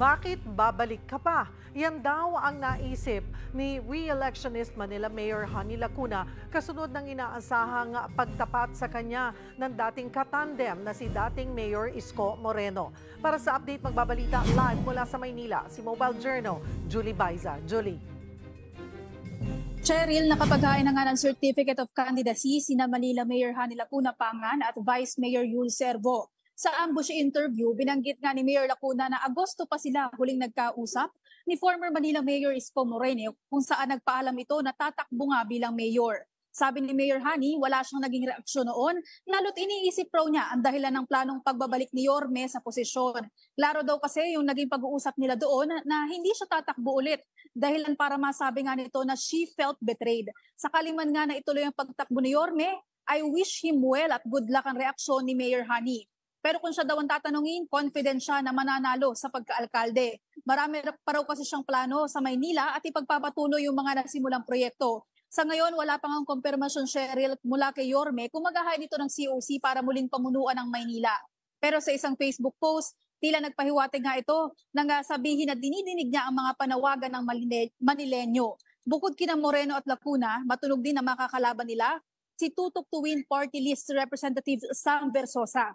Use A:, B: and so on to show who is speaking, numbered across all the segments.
A: Bakit babalik ka pa? Yan daw ang naisip ni re-electionist Manila Mayor Honey Lacuna kasunod ng inaasahang pagtapat sa kanya ng dating katandem na si dating Mayor Isko Moreno. Para sa update, magbabalita live mula sa Maynila, si Mobile Journal, Julie Baiza. Julie.
B: Cheryl, nakapaghain na nga ng Certificate of Candidacy sina Manila Mayor Honey Lacuna Pangan at Vice Mayor Yul Servo. Sa ambush interview, binanggit nga ni Mayor Lacuna na Agosto pa sila huling nagkausap ni former Manila Mayor Isko Moreno kung saan nagpaalam ito na tatakbo nga bilang mayor. Sabi ni Mayor Honey, wala siyang naging reaksyon noon, lalo't iniisip raw niya ang dahilan ng planong pagbabalik ni Yorme sa posisyon. Klaro daw kasi yung naging pag-uusap nila doon na hindi siya tatakbo ulit. Dahilan para masabi nga nito na she felt betrayed. Sakali man nga na ituloy ang pagtakbo ni Yorme, I wish him well at good luck ang reaksyon ni Mayor Honey. Pero kung siya daw ang tatanungin, confident siya na mananalo sa pagkaalkalde. Marami pa raw kasi siyang plano sa Maynila at ipagpapatuloy yung mga nagsimulang proyekto. Sa ngayon, wala pang ang konfirmasyon, Cheryl, mula kay Yorme kung maghahain ito ng COC para muling pamunuan ng Maynila. Pero sa isang Facebook post, tila nagpahiwatig nga ito nang sabihin na dinidinig niya ang mga panawagan ng Manileño. Bukod kina Moreno at Lacuna, matunog din na makakalaban nila si Tutok to Win Party List Representative Sam Versosa.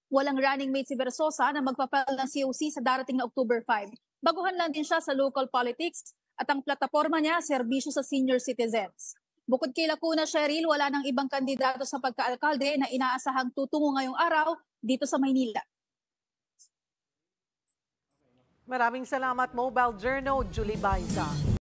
B: Walang running mate si Versosa na magpapile ng COC sa darating na October 5. Baguhan lang din siya sa local politics at ang plataforma niya, serbisyo sa senior citizens. Bukod kay Lacuna, Cheryl, wala nang ibang kandidato sa pagkaalkalde na inaasahang tutungo ngayong araw dito sa Maynila.
A: Maraming salamat, Mobile Journal, Julie Baiza.